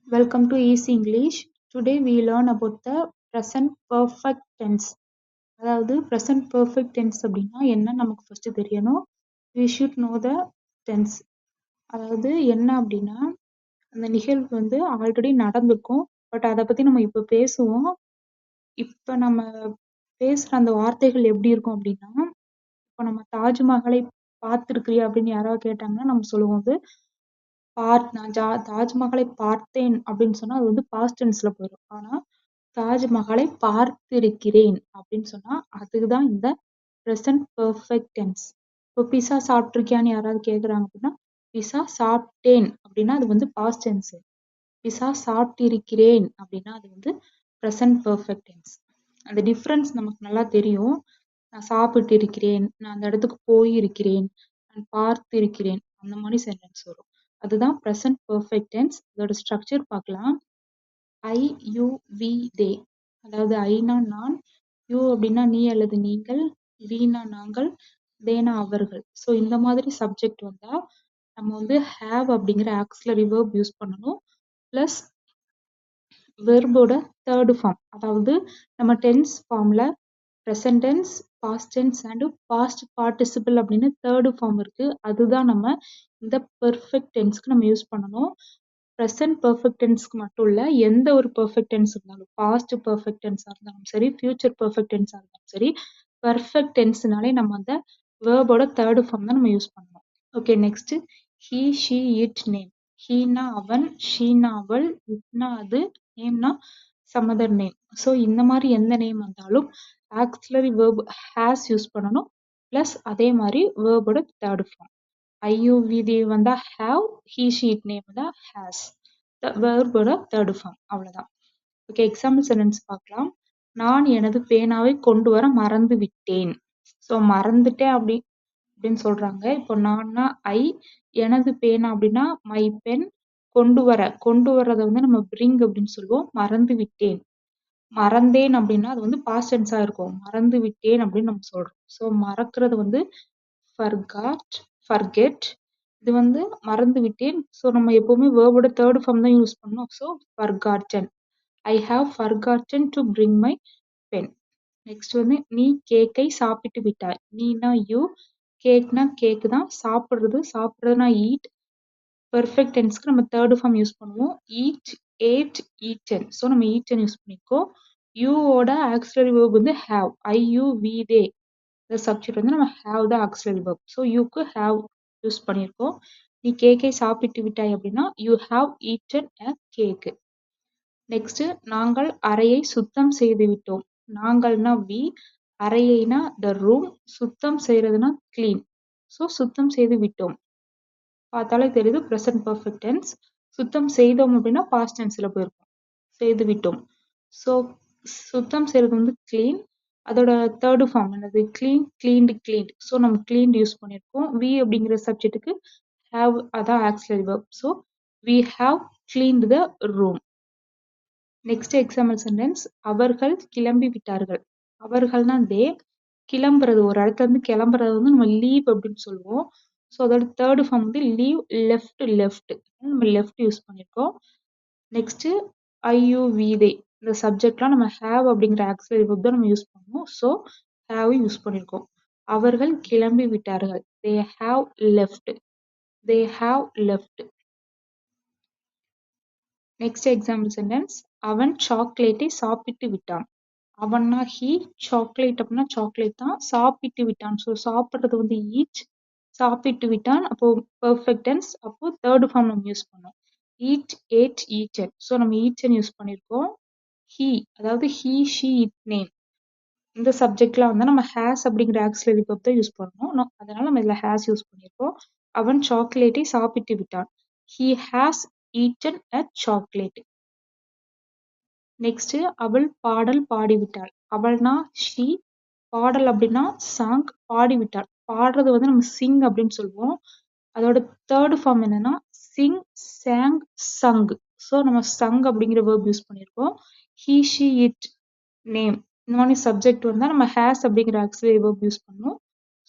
Welcome to Easy English. Today we learn about the present perfect tense. அதாவது present perfect tense அப்படின்னா என்ன நமக்கு first தெரியணும். We should know the tense. அதாவது என்ன அப்படின்னா அந்த நிகழ்வு வந்து ஆல்ரெடி நடந்திருக்கும். பட் அதை பத்தி நம்ம இப்ப பேசுவோம். இப்ப நம்ம பேசுற அந்த வார்த்தைகள் எப்படி இருக்கும் அப்படின்னா, இப்ப நம்ம தாஜ்மஹாலை பார்த்திருக்கிறியா அப்படின்னு யாராவது கேட்டாங்கன்னா நம்ம சொல்லுவோம் வந்து நான் தாஜ்மஹாலை பார்த்தேன் அப்படின்னு சொன்னா அது வந்து பாஸ்ட் டென்ஸ்ல போயிடும். ஆனா தாஜ்மஹாலை பார்த்திருக்கிறேன் அப்படின்னு சொன்னா அதுதான் இந்த ப்ரெசன்ட் பெர்ஃபெக்ட் டென்ஸ். இப்போ பிஸா சாப்பிட்டிருக்கியான்னு யாராவது கேக்குறாங்க அப்படின்னா பிஸா சாப்பிட்டேன் அப்படின்னா அது வந்து பாஸ்ட் டென்ஸ். பிஸா சாப்பிட்டிருக்கிறேன் அப்படின்னா அது வந்து ப்ரெசன்ட் பெர்ஃபெக்ட் டென்ஸ். அந்த டிஃப்ரென்ஸ் நமக்கு நல்லா தெரியும். நான் சாப்பிட்டு இருக்கிறேன், நான் அந்த இடத்துக்கு போயிருக்கிறேன், நான் பார்த்து இருக்கிறேன், அந்த மாதிரி சென்டென்ஸ் வரும். அதுதான் ப்ரெசன்ட் பெர்ஃபெக்ட் டென்ஸ். அதோட ஸ்ட்ரக்சர் பார்க்கலாம். ஐ யூ வி தே, அதாவது ஐனா நான், யூ அப்படின்னா நீ அல்லது நீங்கள், வீனா நாங்கள், தேனா அவர்கள். ஸோ இந்த மாதிரி சப்ஜெக்ட் வந்தா நம்ம வந்து ஹேவ் அப்படிங்கிற ஆக்சிலரி வேர்ப் யூஸ் பண்ணணும். பிளஸ் வெர்போட தேர்டு ஃபார்ம், அதாவது நம்ம டென்ஸ் ஃபார்ம்ல present tense, past tense and past participle அப்படின்னு தேர்டு ஃபார்ம் இருக்கு. அதுதான் நம்ம இந்த பெர்ஃபெக்ட் டென்ஸ்க்கு நம்ம யூஸ் பண்ணணும். ப்ரெசன்ட் பெர்ஃபெக்ட் டென்ஸ்க்கு மட்டும் இல்ல, எந்த ஒரு பெர்ஃபெக்ட் டென்ஸ் இருந்தாலும், பாஸ்ட் பெர்ஃபெக்ட் டென்ஸா இருந்தாலும் சரி, ஃபியூச்சர் பெர்ஃபெக்ட் டென்ஸா இருந்தாலும் சரி, பெர்ஃபெக்ட் டென்ஸ்னாலே நம்ம அந்த வேர்போட தேர்டு ஃபார்ம் தான் நம்ம யூஸ் பண்ணணும். Okay, next he she it name. ஹீனா அவன், ஷீனா அவள், இட்னா அது, நேம்னா சம் அதர் நேம். ஸோ இந்த மாதிரி எந்த நேம் வந்தாலும் ஆக்சிலரி வேர்ப் ஹேஸ் யூஸ் பண்ணணும். பிளஸ் அதே மாதிரி வேர்போட தேர்ட் ஃபார்ம். ஐயூவிதி வந்தா have, he she it name வந்தா ஹேஸ். வேர்போட தேர்ட் ஃபார்ம். அவ்வளவுதான். ஓகே, எக்ஸாம்பிள் சென்டென்ஸ் பார்க்கலாம். நான் எனது பேனாவை கொண்டு வர மறந்து விட்டேன். ஸோ மறந்துட்டேன் அப்படின்னு சொல்றாங்க. இப்போ நான்னா ஐ, எனது பேனா அப்படின்னா மை பென், கொண்டு வர்றதை வந்து நம்ம பிரிங் அப்படின்னு சொல்லுவோம். மறந்து விட்டேன், மறந்தேன் அப்படின்னா அது வந்து பாஸ்ட் டென்ஸா இருக்கும். மறந்து விட்டேன் அப்படின்னு நம்ம சொல்றோம். ஸோ மறக்கிறது வந்து ஃபர்கெட். இது வந்து மறந்து விட்டேன். ஸோ நம்ம எப்பவுமே வேர்போட தேர்ட் ஃபார்ம் தான் யூஸ் பண்ணணும். So forgotten, I have forgotten to bring my pen. Next வந்து நீ கேக்கை சாப்பிட்டு விட்டாய். நீனா யூ, கேக்னா கேக்கு தான், சாப்பிடுறதுனா ஈட். பெர்ஃபெக்ட் டென்ஸ்க்கு நம்ம தேர்ட் ஃபார்ம் யூஸ் பண்ணுவோம். Eat, ate, eaten. ஸோ நம்ம ஈட்டன் யூஸ் பண்ணிக்கோ. யூவோட ஆக்சிலரி வேர்ப் வந்து have. I you we they, இந்த சப்ஜெக்ட் வந்து நம்ம ஹேவ் தான் ஆக்சிலரி வேர்ப். ஸோ யூக்கு ஹேவ் யூஸ் பண்ணியிருக்கோம். நீ கேக்கை சாப்பிட்டு விட்டாய் அப்படின்னா you have eaten a cake. Next நாங்கள் அறையை சுத்தம் செய்து விட்டோம். நாங்கள்னா வி, அறையைனா த ரூம், சுத்தம் செய்யறதுனா கிளீன். ஸோ சுத்தம் செய்து விட்டோம். பார்த்தாலே தெரியுது ப்ரெசன்ட் பெர்ஃபெக்ட் டென்ஸ். சுத்தம் செய்தோம் அப்படின்னா பாஸ்ட் டென்ஸ்ல போயிருக்கும். செய்து விட்டோம். ஸோ சுத்தம் செய்யறது வந்து கிளீன். அதோட தேர்டு ஃபார்ம் என்னது? Clean, cleaned, cleaned. ஸோ நம்ம கிளீன்ட் யூஸ் பண்ணியிருக்கோம். வி அப்படிங்கிற சப்ஜெக்ட்டுக்கு ஹேவ் அதான் auxiliary verb. So we have cleaned the room. Next example sentence. அவர்கள் கிளம்பி விட்டார்கள். அவர்கள்னா தே, கிளம்புறது, ஒரு இடத்துல இருந்து கிளம்புறது வந்து நம்ம லீவ் அப்படின்னு சொல்லுவோம். ஸோ அதோட தேர்ட் ஃபார்ம் வந்து லீவ், லெஃப்ட். நம்ம லெஃப்ட் யூஸ் பண்ணியிருக்கோம். நெக்ஸ்ட் ஐயூவி தே, இந்த சப்ஜெக்ட்லாம் நம்ம ஹேவ் அப்படிங்கிற ஆக்சிலரி வெர்ப் தான் நம்ம யூஸ் பண்ணுவோம். ஸோ ஹேவ் யூஸ் பண்ணியிருக்கோம். அவர்கள் கிளம்பி விட்டார்கள். They have left. They have left. Next example sentence. அவன் சாக்லேட்டை சாப்பிட்டு விட்டான். அவன்னா ஹீ, சாக்லேட் அப்படின்னா சாக்லேட் தான், சாப்பிட்டு விட்டான். ஸோ சாப்பிட்றது வந்து ஈட், சாப்பிட்டு விட்டான். அப்போ பெர்ஃபெக்ட் டென்ஸ். அப்போ தேர்ட் ஃபார்ம் நம்ம யூஸ் பண்ணோம். Eat, ate, eaten. ஸோ நம்ம ஈட்டன் யூஸ் பண்ணியிருக்கோம். ஹீ, அதாவது ஹீ ஷீ இட் நேம், இந்த சப்ஜெக்ட்ல வந்து நம்ம ஹேஸ் அப்படிங்கிற ஆக்சிலரி வெர்ப் தான் யூஸ் பண்ணணும். அதனால நம்ம இதுல ஹேஸ் யூஸ் பண்ணியிருக்கோம். அவன் சாக்லேட்டை சாப்பிட்டு விட்டான். He has eaten a chocolate. Next அவள் பாடல் பாடிவிட்டாள். அவள்னா ஷீ, பாடல் அப்படின்னா சாங், பாடிவிட்டாள். பாடுறது வந்து நம்ம சிங் அப்படின்னு சொல்லுவோம். அதோட தேர்ட் ஃபார்ம் என்னன்னா சிங், சாங், சங். ஸோ நம்ம சங் அப்படிங்கிற வேர்ப் யூஸ் பண்ணியிருக்கோம். ஹீ ஷீ இட் நேம், இந்த மாதிரி சப்ஜெக்ட் வந்தா நம்ம ஹேஸ் அப்படிங்கிற ஆக்சிலரி வேர்ப் யூஸ் பண்ணுவோம்.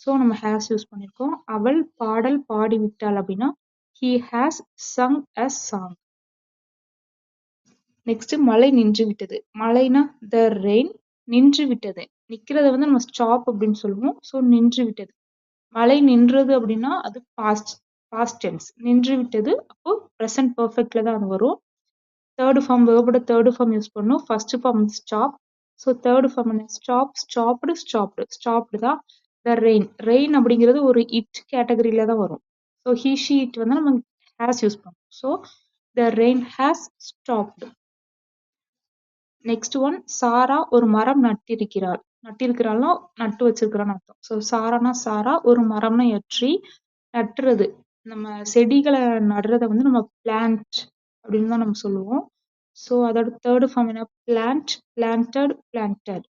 ஸோ நம்ம ஹேஸ் யூஸ் பண்ணியிருக்கோம். அவள் பாடல் பாடிவிட்டாள் அப்படின்னா he has sung a song. Next மழை நின்று விட்டது. மழைனா த ரெயின், நின்று விட்டது. நிக்கிறத வந்து நம்ம ஸ்டாப் அப்படின்னு சொல்லுவோம். ஸோ நின்று விட்டது. மழை நின்றது அப்படின்னா அது பாஸ்ட் டென்ஸ். நின்று விட்டது அப்போ ப்ரெசன்ட் பெர்ஃபெக்ட்ல தான் அது வரும். தேர்ட் ஃபார்ம் வேர்போட தேர்ட் ஃபார்ம் யூஸ் பண்ணும். First form stop. So third form என்ன? Stop, stopped, stopped. ஸ்டாப்டு தான் த ரெயின். ரெயின் அப்படிங்கிறது ஒரு இட் கேட்டகரியில தான் வரும். ஸோ ஹி ஷி இட் வந்து நம்ம ஹேஸ் யூஸ் பண்ணுவோம். So the rain has stopped. Next one, Sarah ஒரு மரம் நட்டிருக்கிறாள். நட்டிருக்கிறாள்னா நட்டு வச்சிருக்கிறான்னு அர்த்தம். ஸோ சாரானா சாரா, ஒரு மரம்னா a tree. நட்டுறது, நம்ம செடிகளை நடுறத வந்து நம்ம பிளான்ட் அப்படின்னு தான் நம்ம சொல்லுவோம். ஸோ அதோட தேர்ட் ஃபார்ம் என்ன? Plant, planted, planted.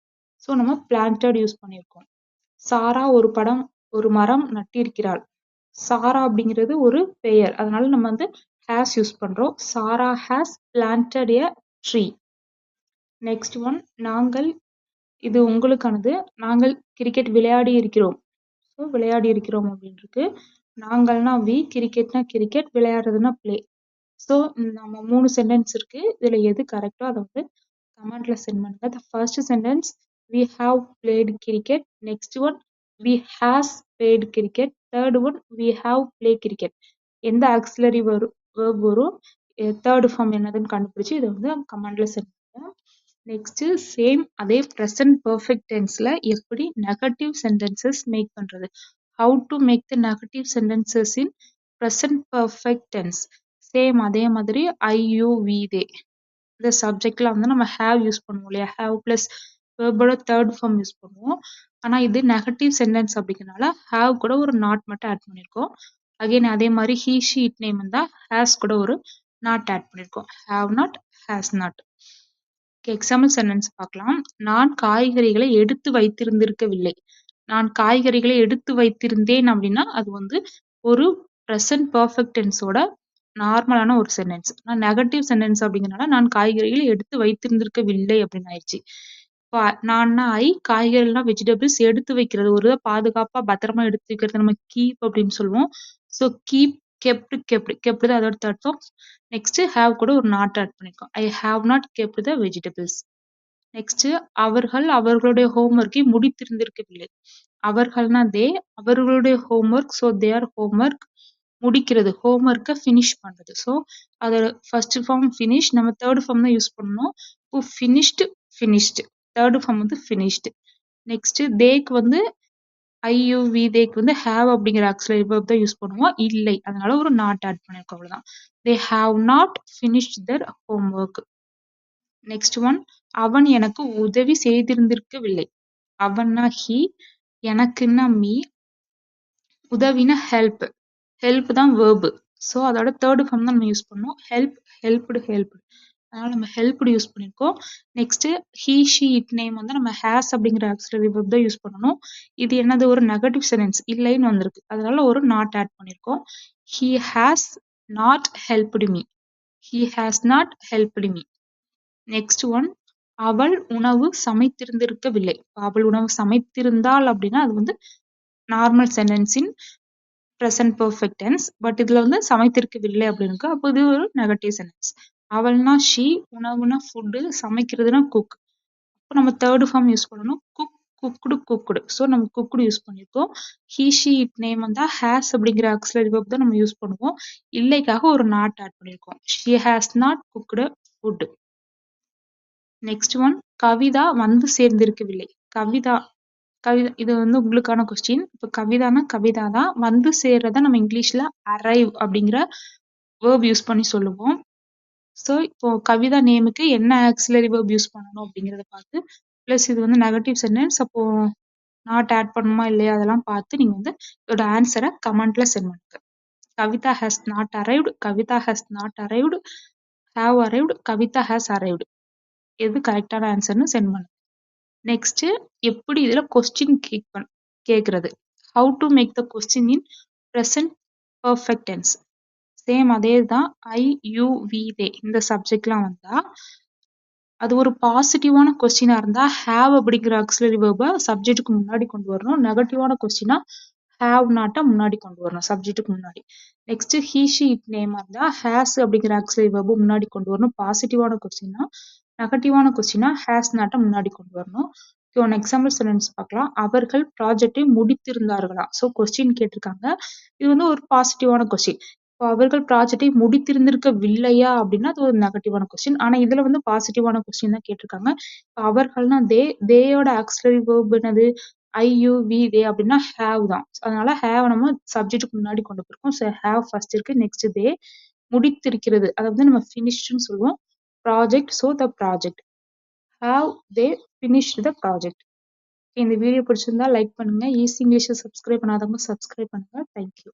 ஸோ நம்ம பிளான்டட் யூஸ் பண்ணியிருக்கோம். சாரா ஒரு மரம் நட்டிருக்கிறாள். சாரா அப்படிங்கிறது ஒரு பெயர், அதனால நம்ம வந்து ஹேஸ் யூஸ் பண்றோம். Sarah has planted a tree. Next one, நாங்கள், இது உங்களுக்கானது. நாங்கள் கிரிக்கெட் விளையாடி இருக்கிறோம். ஸோ விளையாடி இருக்கிறோம் அப்படின்னு இருக்கு. நாங்கள்னா வி, கிரிக்கெட்னா கிரிக்கெட், விளையாடுறதுன்னா பிளே. ஸோ நம்ம 3 சென்டென்ஸ் இருக்கு. இதுல எது கரெக்டோ அதை வந்து கமெண்ட்ல சென்ட் பண்ணுங்க. The first sentence, we have played cricket. next one, we has played cricket. third one, we have played cricket. எந்த ஆக்சிலரி verb வரும், தேர்ட் ஃபார்ம் என்னதுன்னு கண்டுபிடிச்சு இதை வந்து கமெண்ட்ல சென்ட் பண்ணுங்க. நெக்ஸ்ட் சேம் அதே ப்ரெசன்ட் பெர்ஃபெக்ட் டென்ஸ்ல எப்படி நெகட்டிவ் சென்டென்சஸ் மேக் பண்றது, how to make the negative sentences in present perfect tense. Same அதே மாதிரி ஐ, யூ, வி, தே. இந்த சப்ஜெக்ட்ல வந்து நம்ம ஹேவ் யூஸ் பண்ணுவோம் இல்லையா, ஹேவ் பிளஸ் வேர்போட தேர்ட் ஃபார்ம் யூஸ் பண்ணுவோம். ஆனா இது நெகட்டிவ் சென்டென்ஸ் அப்படிங்கிறனால ஹேவ் கூட ஒரு நாட் மட்டும் ஆட் பண்ணியிருக்கோம். அகைன் அதே மாதிரி ஹீ ஷி இட் நேம் இருந்தா ஹேஸ் கூட ஒரு நாட் ஆட் பண்ணியிருக்கோம். Have not, has not. Example sentence பார்க்கலாம். நான் காய்கறிகளை எடுத்து வைத்திருந்திருக்கவில்லை. நான் காய்கறிகளை எடுத்து வைத்திருந்தேன் அப்படின்னா அது வந்து ஒரு ப்ரெசன்ட் பெர்ஃபெக்ட் டென்ஸோட நார்மலான ஒரு சென்டென்ஸ். நான் நெகட்டிவ் சென்டென்ஸ் அப்படிங்கிறனால நான் காய்கறிகளை எடுத்து வைத்திருந்திருக்கவில்லை அப்படின்னு ஆயிடுச்சு. நான்னா ஐ, காய்கறினா வெஜிடபிள்ஸ், எடுத்து வைக்கிறது, ஒரு பாதுகாப்பா பத்திரமா எடுத்து வைக்கிறது நம்ம கீப் அப்படின்னு சொல்லுவோம். ஸோ கீப், கெப்ட், கெப்ட் தான் அதோட தேர்ட் ஃபார்ம். நெக்ஸ்ட் ஹேவ் கூட ஒரு நாட் ஆட் பண்ணிருக்கோம். I have not kept the vegetables. Next அவர்கள் அவர்களுடைய ஹோம்ஒர்க்கை முடித்திருந்திருக்கவில்லை. அவர்கள்னா தே, அவர்களுடைய ஹோம்ஒர்க், ஸோ தேர் ஹோம்ஒர்க், முடிக்கிறது, ஹோம்ஒர்க்கை ஃபினிஷ் பண்றது. ஸோ அதோட ஃபர்ஸ்ட் ஃபார்ம் ஃபினிஷ், நம்ம தேர்ட் ஃபார்ம் தான் யூஸ் பண்ணணும். இப்போ ஃபினிஷ்டு, தேர்ட் ஃபார்ம் வந்து ஃபினிஷ்டு. நெக்ஸ்ட் தேக்கு வந்து ஐயூவி, தேக்கு வந்து ஹேவ் அப்படிங்கிற ஆக்சிலரி வெர்ப் தான் யூஸ் பண்ணுவோம். இல்லை, அதனால ஒரு நாட் ஆட் பண்ணிருக்கோம், அவ்வளவுதான். They have not finished their homework. Next one, அவன் எனக்கு உதவி செய்திருந்திருக்கவில்லை. அவன்னா ஹி, எனக்குன்னா மீ, உதவினா ஹெல்ப். ஹெல்ப் தான் வேர்பு. ஸோ அதோட தேர்ட் ஃபார்ம் தான் நம்ம யூஸ் பண்ணோம். Help, helped. அதனால நம்ம ஹெல்ப்டு யூஸ் பண்ணியிருக்கோம். Next he she it name வந்து நம்ம ஹேஸ் அப்படிங்கிற ஆக்சிலரி வெர்ப் தான் யூஸ் பண்ணணும். இது என்னது, ஒரு நெகட்டிவ் சென்டென்ஸ், இல்லைன்னு வந்திருக்கு, அதனால ஒரு நாட் ஆட் பண்ணியிருக்கோம். He has not helped me. He has not helped me. Next one, அவள் உணவு சமைத்திருந்திருக்கவில்லை. அவள் உணவு சமைத்திருந்தாள் அப்படின்னா அது வந்து நார்மல் சென்டென்ஸின் ப்ரெசன்ட் பெர்ஃபெக்ட் டென்ஸ். பட் இதுல வந்து சமைத்திருக்கவில்லை அப்படின்னு இருக்கு, அப்போ இது ஒரு நெகட்டிவ் சென்டென்ஸ். அவள்னா ஷீ, உணவுனா ஃபுட்டு, சமைக்கிறதுனா குக். அப்போ நம்ம தேர்ட் ஃபார்ம் யூஸ் பண்ணணும். குக்குடு. ஸோ நம்ம குக்குடு யூஸ் பண்ணியிருக்கோம். ஹீ ஷி இட் நேம் வந்தா ஹேஸ் அப்படிங்கிற ஆக்சிலரி வெர்ப் தான் நம்ம யூஸ் பண்ணுவோம். இல்லைக்காக ஒரு நாட் ஆட் பண்ணியிருக்கோம். She has not cooked food. Next one, Kavitha வந்து சேர்ந்திருக்கவில்லை. கவிதா இது வந்து உங்களுக்கான கொஸ்டின். இப்போ கவிதானா கவிதா தான், வந்து சேர்றத நம்ம இங்கிலீஷ்ல அரைவ் அப்படிங்கிற வேர்ப் யூஸ் பண்ணி சொல்லுவோம். ஸோ இப்போ கவிதா நேமுக்கு என்ன ஆக்சிலரி வேர்ப் யூஸ் பண்ணணும் அப்படிங்கிறத பார்த்து, பிளஸ் இது வந்து நெகட்டிவ் சென்டென்ஸ், அப்போ நாட் ஆட் பண்ணுமா இல்லையா அதெல்லாம் பார்த்து நீங்க வந்து இதோட ஆன்சரை கமெண்ட்ல சென்ட் பண்ணுங்க. Kavitha has not arrived, Kavitha has not arrived, have arrived, Kavitha has arrived. எது கரெக்டான ஆன்சர்னு சென்ட் பண்ணுங்க. நெக்ஸ்ட், எப்படி இதுல கொஸ்டின் கேட்கறது, how to make the question in present perfect tense. Same அதே தான். ஐ, யூ, வி, தே இந்த சப்ஜெக்ட்லாம் வந்தா அது ஒரு பாசிட்டிவான கொஸ்டினா இருந்தா ஹேவ் அப்படிங்கிற ஆக்சிலரி வெர்பை சப்ஜெக்ட்டுக்கு முன்னாடி கொண்டு வரணும். நெகட்டிவான கொஸ்டினா ஹேவ் நாட்டை முன்னாடி கொண்டு வரணும் சப்ஜெக்ட்டுக்கு முன்னாடி. நெக்ஸ்ட் ஹீ ஷி இட் நேமா இருந்தா ஹேஸ் அப்படிங்கிற ஆக்சிலரி வெர்பு முன்னாடி கொண்டு வரணும். பாசிட்டிவான கொஸ்டின்னா. நெகட்டிவான கொஸ்டின்னா ஹேஸ் நாட்டை முன்னாடி கொண்டு வரணும். ஒன் எக்ஸாம்பிள் சென்டென்ஸ் பார்க்கலாம். அவர்கள் ப்ராஜெக்டை முடித்திருந்தார்களா. ஸோ கொஸ்டின் கேட்டிருக்காங்க. இது வந்து ஒரு பாசிட்டிவான கொஸ்டின். இப்போ அவர்கள் ப்ராஜெக்டை முடித்திருந்திருக்கவில்லையா அப்படின்னா அது ஒரு நெகட்டிவான கொஸ்டின். ஆனா இதுல வந்து பாசிட்டிவான கொஸ்டின் தான் கேட்டிருக்காங்க. இப்போ அவர்கள்னா தேயோட ஆக்சிலரி வெர்ப் என்னது ஐ யூ வி தே அப்படின்னா ஹேவ் தான். அதனால ஹேவ் நம்ம சப்ஜெக்ட்டுக்கு முன்னாடி கொண்டு போயிருக்கோம். ஸோ ஹேவ் ஃபர்ஸ்ட் இருக்கு. நெக்ஸ்ட் தே முடித்திருக்கிறது. அதை வந்து நம்ம ஃபினிஷ்ட்னு சொல்லுவோம். Project so the project have they finished the project. இந்த வீடியோ பிடிச்சிருந்தா லைக் பண்ணுங்க. ஈஸி இங்கிலீஷை சப்ஸ்கிரைப் பண்ணாதவங்க சப்ஸ்கிரைப் பண்ணுங்க. தேங்க்யூ.